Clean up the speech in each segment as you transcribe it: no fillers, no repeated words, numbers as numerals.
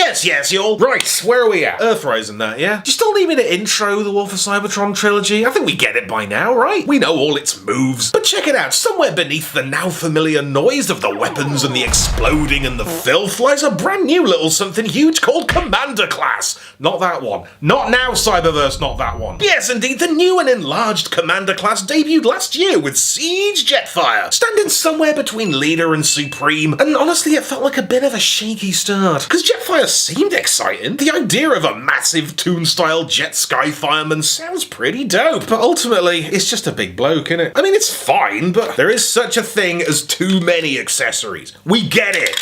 Yes, y'all. Right, where are we at? Earthrise and that, yeah? Do you still need me to intro the War for Cybertron trilogy? I think we get it by now, right? We know all its moves. But check it out, somewhere beneath the now familiar noise of the weapons and the exploding and the filth lies a brand new little something huge called Commander Class. Not that one. Not now, Cyberverse, not that one. Yes, indeed, the new and enlarged Commander Class debuted last year with Siege Jetfire, standing somewhere between Leader and Supreme, and honestly it felt like a bit of a shaky start, because Jetfire seemed exciting. The idea of a massive Toon-style jet sky fireman sounds pretty dope, but ultimately it's just a big bloke, innit? I mean, it's fine, but there is such a thing as too many accessories. We get it.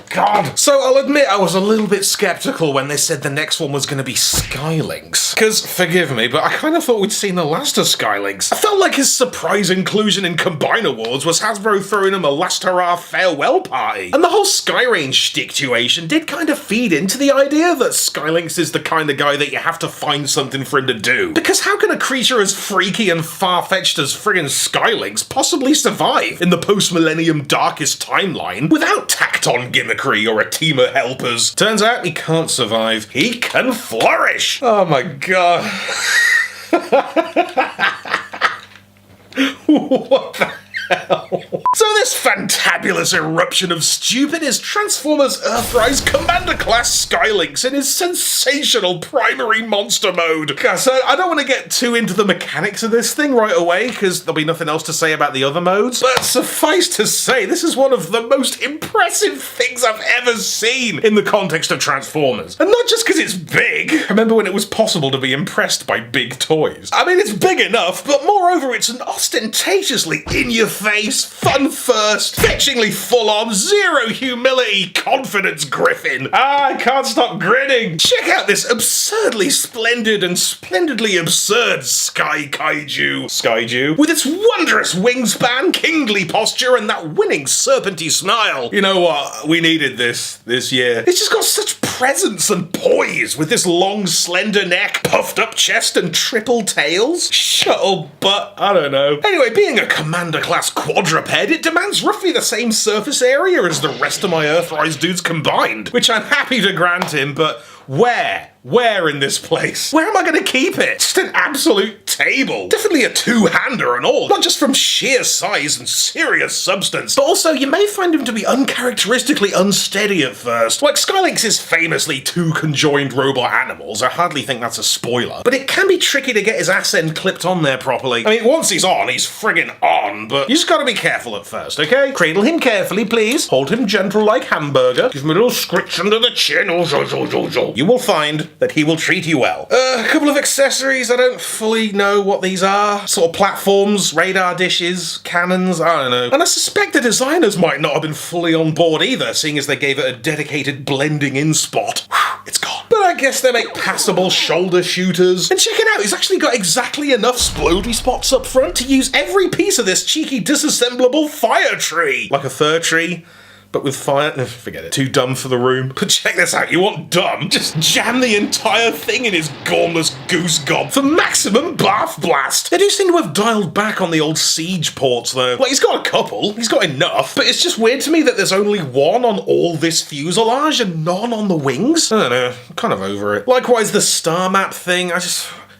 God. So I'll admit I was a little bit skeptical when they said the next one was going to be Sky Lynx. Because, forgive me, but I kind of thought we'd seen the last of Sky Lynx. I felt like his surprise inclusion in Combine Awards was Hasbro throwing him a last hurrah farewell party. And the whole Sky Range shtick-tuation did kind of feed into the idea that Sky Lynx is the kind of guy that you have to find something for him to do. Because how can a creature as freaky and far-fetched as friggin' Sky Lynx possibly survive in the post-millennium darkest timeline without tacked-on gimmickry or a team of helpers? Turns out he can't survive. He can flourish! Oh my god. What the hell? So this fantabulous eruption of stupid is Transformers Earthrise Commander Class Sky Lynx in his sensational primary monster mode. God, so I don't want to get too into the mechanics of this thing right away, because there'll be nothing else to say about the other modes, but suffice to say, this is one of the most impressive things I've ever seen in the context of Transformers. And not just because it's big. Remember when it was possible to be impressed by big toys? I mean, it's big enough, but moreover, it's an ostentatiously in-your-face, fun-first, fetchingly full-on, zero humility, confidence griffin. I can't stop grinning. Check out this absurdly splendid and splendidly absurd Sky Kaiju, with its wondrous wingspan, kingly posture, and that winning serpenty smile. You know what? We needed this year. It's just got such presence and poise with this long, slender neck, puffed up chest, and triple tails. Shuttle butt, I don't know. Anyway, being a Commander Class quadruped, it demands roughly the same surface area as the rest of my Earthrise dudes combined, which I'm happy to grant him, but where? Where in this place? Where am I going to keep it? Just an absolute table. Definitely a two-hander and all. Not just from sheer size and serious substance, but also you may find him to be uncharacteristically unsteady at first. Like Sky Lynx is famously two conjoined robot animals. I hardly think that's a spoiler. But it can be tricky to get his ass end clipped on there properly. I mean, once he's on, he's friggin' on, but you just gotta be careful at first, okay? Cradle him carefully, please. Hold him gentle like hamburger. Give him a little scritch under the chin. You will find that he will treat you well. A couple of accessories, I don't fully know what these are. Sort of platforms, radar dishes, cannons, I don't know. And I suspect the designers might not have been fully on board either, seeing as they gave it a dedicated blending in spot. It's gone. But I guess they make passable shoulder shooters. And check it out, he's actually got exactly enough splody spots up front to use every piece of this cheeky disassemblable fire tree. Like a fir tree, but with fire. Forget it. Too dumb for the room. But check this out. You want dumb? Just jam the entire thing in his gormless goose gob for maximum bath blast. They do seem to have dialed back on the old siege ports, though. Like, he's got a couple. He's got enough. But it's just weird to me that there's only one on all this fuselage and none on the wings. I don't know. I'm kind of over it. Likewise, the star map thing.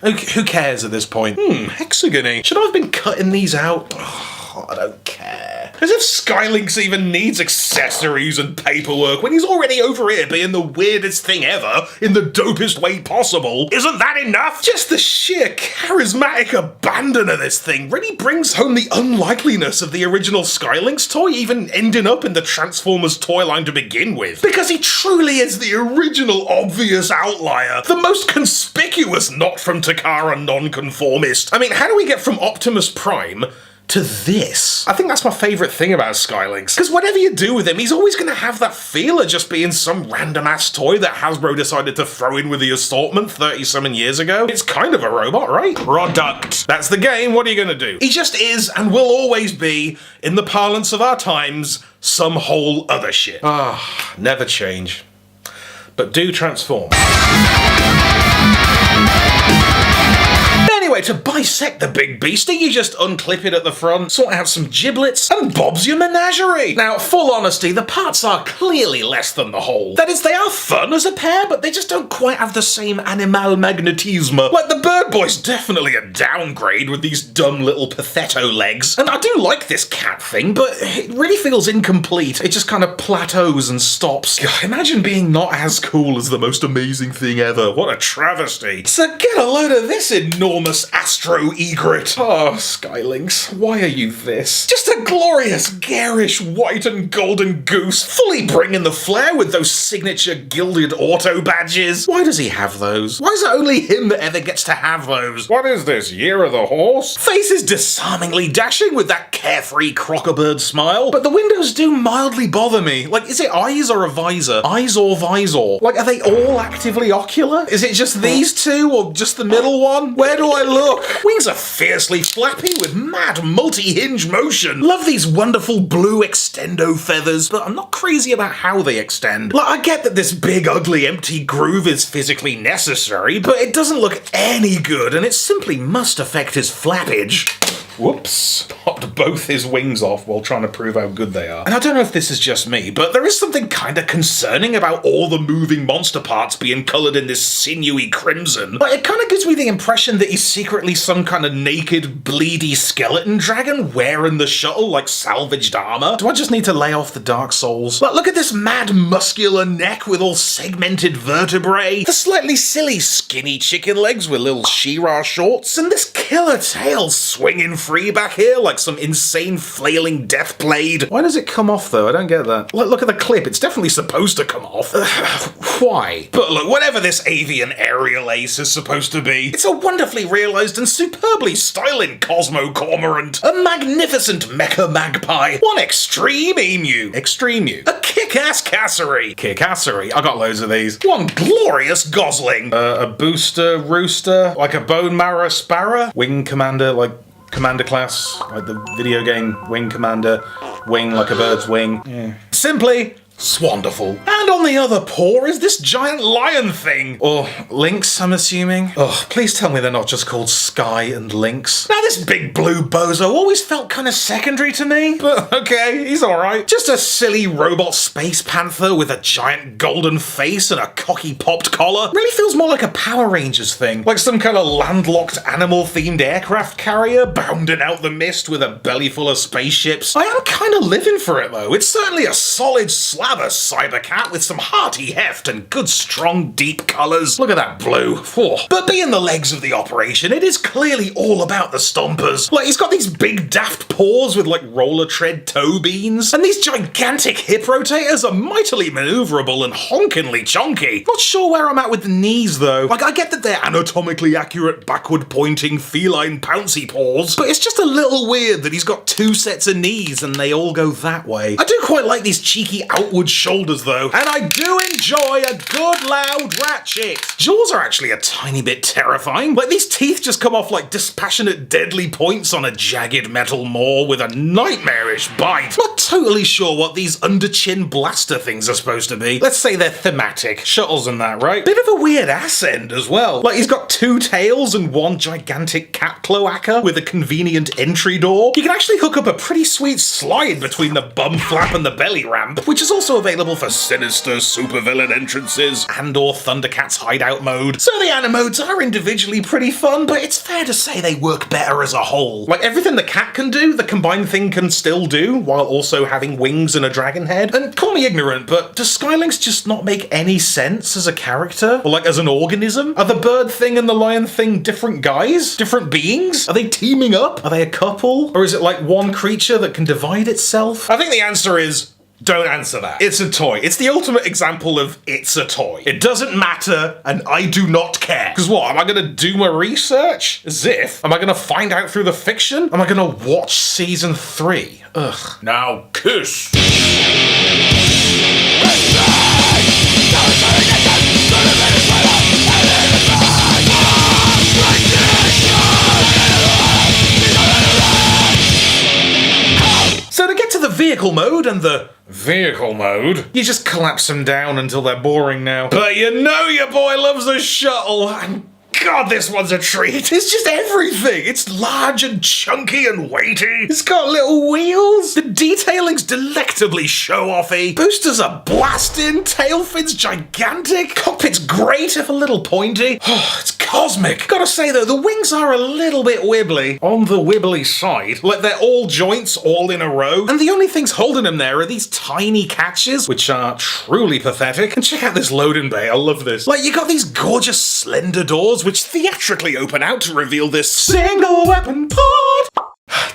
Who cares at this point? Hexagony. Should I have been cutting these out? I don't care. As if Sky Lynx even needs accessories and paperwork when he's already over here being the weirdest thing ever in the dopest way possible. Isn't that enough? Just the sheer charismatic abandon of this thing really brings home the unlikeliness of the original Sky Lynx toy even ending up in the Transformers toy line to begin with. Because he truly is the original obvious outlier, the most conspicuous not from Takara nonconformist. I mean, how do we get from Optimus Prime to this? I think that's my favourite thing about Sky Lynx, because whatever you do with him, he's always going to have that feel of just being some random-ass toy that Hasbro decided to throw in with the assortment 30-something years ago. It's kind of a robot, right? Product. That's the game, what are you going to do? He just is, and will always be, in the parlance of our times, some whole other shit. Never change. But do transform. Anyway, Anyway, to bisect the big beastie, you just unclip it at the front, sort out some giblets, and Bob's your menagerie. Now, full honesty, the parts are clearly less than the whole. That is, they are fun as a pair, but they just don't quite have the same animal magnetisme. Like, the Bird Boy's definitely a downgrade with these dumb little Pathetto legs. And I do like this cat thing, but it really feels incomplete. It just kind of plateaus and stops. God, imagine being not as cool as the most amazing thing ever. What a travesty. So get a load of this enormous astro egret. Oh, Sky Lynx, why are you this? Just a glorious, garish white and golden goose, fully bringing the flair with those signature gilded auto badges. Why does he have those? Why is it only him that ever gets to have those? What is this, Year of the Horse? Face is disarmingly dashing with that carefree crockerbird smile, but the windows do mildly bother me. Like, is it eyes or a visor? Eyes or visor? Like, are they all actively ocular? Is it just these two or just the middle one? Where do I look? Wings are fiercely flappy with mad multi-hinge motion. Love these wonderful blue extendo feathers, but I'm not crazy about how they extend. Like, I get that this big, ugly, empty groove is physically necessary, but it doesn't look any good, and it simply must affect his flappage. Whoops. Popped both his wings off while trying to prove how good they are. And I don't know if this is just me, but there is something kind of concerning about all the moving monster parts being coloured in this sinewy crimson. Like, it kind of gives me the impression that he's secretly some kind of naked, bleedy skeleton dragon wearing the shuttle like salvaged armour. Do I just need to lay off the Dark Souls? Like, look at this mad muscular neck with all segmented vertebrae, the slightly silly skinny chicken legs with little She-Ra shorts, and this killer tail swinging free back here like some insane flailing death blade. Why does it come off though? I don't get that. Look at the clip. It's definitely supposed to come off. Why? But look, whatever this avian aerial ace is supposed to be, it's a wonderfully realised and superbly styling Cosmo Cormorant, a magnificent mecha magpie, one extreme emu, a kick-ass cassery, I got loads of these, one glorious gosling, a booster rooster, like a bone marrow sparrow, wing commander, like Commander class, like the video game Wing Commander, wing like a bird's wing. Yeah. Simply swanderful. And on the other paw is this giant lion thing. Or lynx, I'm assuming. Oh, please tell me they're not just called Sky and Lynx. Now this big blue bozo always felt kind of secondary to me, but okay, he's alright. Just a silly robot space panther with a giant golden face and a cocky popped collar. Really feels more like a Power Rangers thing. Like some kind of landlocked animal-themed aircraft carrier bounding out the mist with a belly full of spaceships. I am kind of living for it though. It's certainly a solid slab of cybercat with some hearty heft and good strong deep colours. Look at that blue. Whew. But being the legs of the operation, it is clearly all about the stompers. Like, he's got these big daft paws with like roller tread toe beans, and these gigantic hip rotators are mightily manoeuvrable and honkingly chonky. Not sure where I'm at with the knees though. Like, I get that they're anatomically accurate backward pointing feline pouncy paws, but it's just a little weird that he's got two sets of knees and they all go that way. I do quite like these cheeky outward shoulders though, and I do enjoy a good loud ratchet. Jaws are actually a tiny bit terrifying. Like, these teeth just come off like dispassionate deadly points on a jagged metal maw with a nightmarish bite. Not totally sure what these under-chin blaster things are supposed to be. Let's say they're thematic. Shuttles and that, right? Bit of a weird ass end as well. Like, he's got two tails and one gigantic cat cloaca with a convenient entry door. You can actually hook up a pretty sweet slide between the bum flap and the belly ramp, which is also available for sinister supervillain entrances and or Thundercats hideout mode. So the animodes are individually pretty fun, but it's fair to say they work better as a whole. Like, everything the cat can do, the combined thing can still do, while also having wings and a dragon head. And call me ignorant, but does Sky Lynx just not make any sense as a character? Or like as an organism? Are the bird thing and the lion thing different guys? Different beings? Are they teaming up? Are they a couple? Or is it like one creature that can divide itself? I think the answer is don't answer that. It's a toy. It's the ultimate example of it's a toy. It doesn't matter, and I do not care. Because what, am I gonna do my research? As if? Am I gonna find out through the fiction? Am I gonna watch season 3? Ugh. Now, kiss! So to get to the vehicle mode and the vehicle mode, you just collapse them down until they're boring now. But you know your boy loves a shuttle, and God, this one's a treat. It's just everything. It's large and chunky and weighty. It's got little wheels. The detailing's delectably show-offy. Boosters are blasting. Tail fin's gigantic. Cockpit's great, if a little pointy. Oh, it's cosmic. Gotta say though, the wings are a little bit wibbly. On the wibbly side. Like they're all joints all in a row. And the only things holding them there are these tiny catches, which are truly pathetic. And check out this loading bay. I love this. Like, you got these gorgeous slender doors, which theatrically open out to reveal this single weapon pod.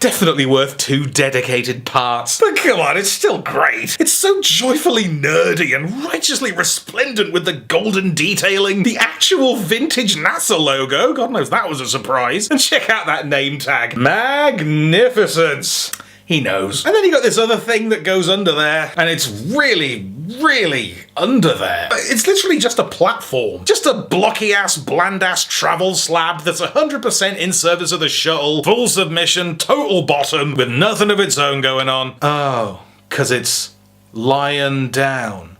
Definitely worth 2 dedicated parts. But come on, it's still great. It's so joyfully nerdy and righteously resplendent with the golden detailing, the actual vintage NASA logo. God knows that was a surprise. And check out that name tag. Magnificence. He knows. And then you got this other thing that goes under there, and it's really, really under there. It's literally just a platform. Just a blocky-ass, bland-ass travel slab that's 100% in service of the shuttle, full submission, total bottom, with nothing of its own going on. Oh, 'cause it's lying down.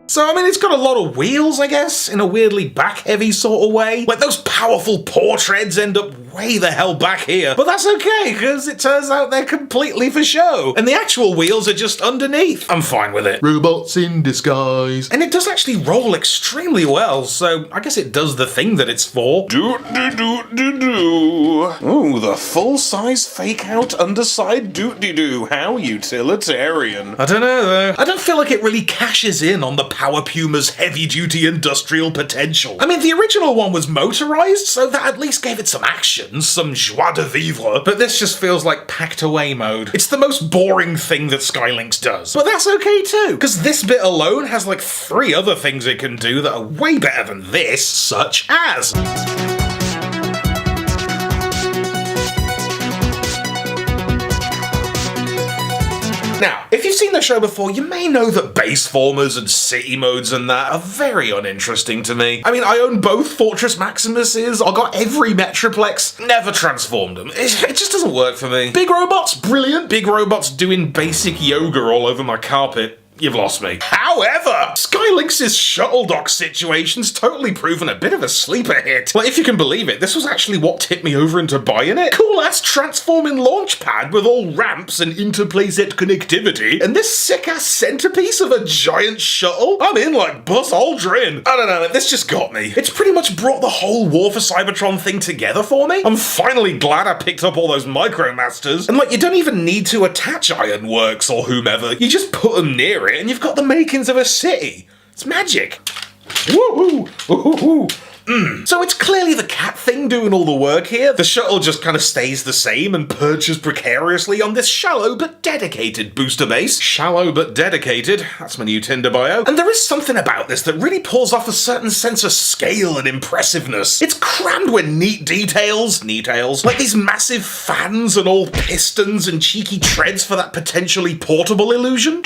So, I mean, it's got a lot of wheels, I guess, in a weirdly back-heavy sort of way. Like, those powerful paw treads end up way the hell back here. But that's okay, because it turns out they're completely for show. And the actual wheels are just underneath. I'm fine with it. Robots in disguise. And it does actually roll extremely well, so I guess it does the thing that it's for. Doot-de-doot-de-doo. Ooh, the full-size fake-out underside doot-de-doo. How utilitarian. I don't know, though. I don't feel like it really cashes in on the Power Puma's heavy-duty industrial potential. I mean, the original one was motorized, so that at least gave it some action, some joie de vivre, but this just feels like packed away mode. It's the most boring thing that Sky Lynx does. But that's okay too, because this bit alone has like 3 other things it can do that are way better than this, such as... Now, if you've seen the show before, you may know that base formers and city modes and that are very uninteresting to me. I mean, I own both Fortress Maximuses, I got every Metroplex, never transformed them. It just doesn't work for me. Big robots, brilliant. Big robots doing basic yoga all over my carpet. You've lost me. However, Sky Lynx's shuttle dock situation's totally proven a bit of a sleeper hit. Well, if you can believe it, this was actually what tipped me over into buying it. Cool-ass transforming launch pad with all ramps and interplayset connectivity, and this sick-ass centerpiece of a giant shuttle. I'm in like Buzz Aldrin. I don't know, this just got me. It's pretty much brought the whole War for Cybertron thing together for me. I'm finally glad I picked up all those Micromasters. And like, you don't even need to attach Ironworks or whomever. You just put them near it and you've got the makings of a city. It's magic. Woohoo! Woohoo! So it's clearly the cat thing doing all the work here. The shuttle just kind of stays the same and perches precariously on this shallow but dedicated booster base. Shallow but dedicated, that's my new Tinder bio. And there is something about this that really pulls off a certain sense of scale and impressiveness. It's crammed with neat details, like these massive fans and all pistons and cheeky treads for that potentially portable illusion.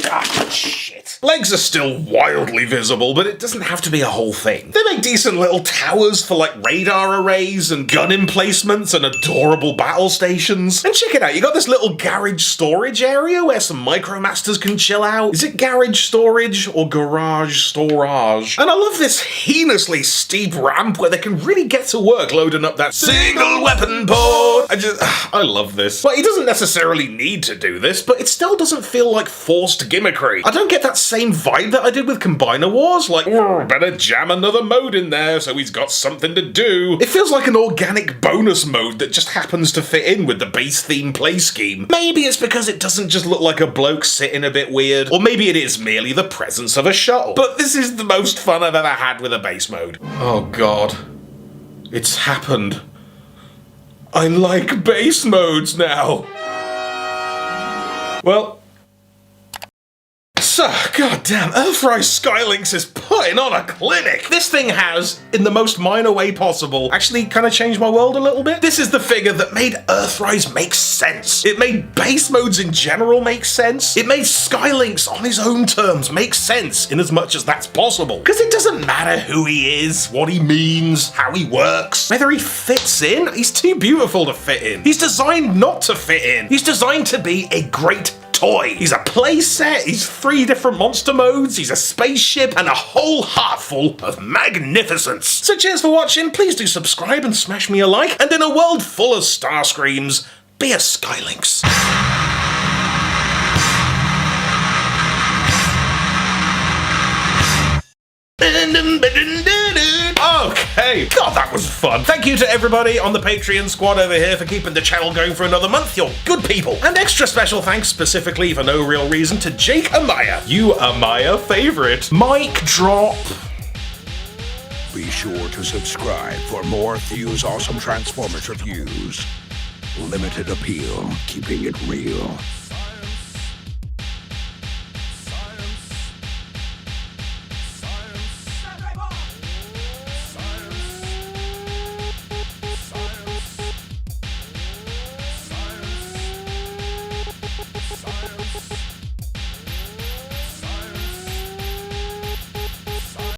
Ah, shit. Legs are still wildly visible, but it doesn't have to be a whole thing. They make decent little towers for like radar arrays and gun emplacements and adorable battle stations. And check it out, you got this little garage storage area where some Micromasters can chill out. Is it garage storage or garage storage? And I love this heinously steep ramp where they can really get to work loading up that single weapon pod. I love this. But he doesn't necessarily need to do this, but it still doesn't feel like forced gimmickry. I don't get that same vibe that I did with Combiner Wars, like, better jam another mode in there so he's got something to do. It feels like an organic bonus mode that just happens to fit in with the base theme play scheme. Maybe it's because it doesn't just look like a bloke sitting a bit weird, or maybe it is merely the presence of a shuttle. But this is the most fun I've ever had with a base mode. Oh god. It's happened. I like base modes now. Well, so, goddamn, Earthrise Sky Lynx is putting on a clinic. This thing has, in the most minor way possible, actually kind of changed my world a little bit. This is the figure that made Earthrise make sense. It made base modes in general make sense. It made Sky Lynx on his own terms make sense, in as much as that's possible. Because it doesn't matter who he is, what he means, how he works, whether he fits in. He's too beautiful to fit in. He's designed not to fit in. He's designed to be a great toy. He's a playset, he's 3 different monster modes, he's a spaceship, and a whole heart full of magnificence. So cheers for watching, please do subscribe and smash me a like, and in a world full of Starscreams, be a Sky Lynx. Okay, God, that was fun. Thank you to everybody on the Patreon squad over here for keeping the channel going for another month. You're good people. And extra special thanks specifically for no real reason to Jake Amaya. You are my favorite. Mic drop. Be sure to subscribe for more Thew's awesome Transformers reviews. Limited appeal, keeping it real. Science.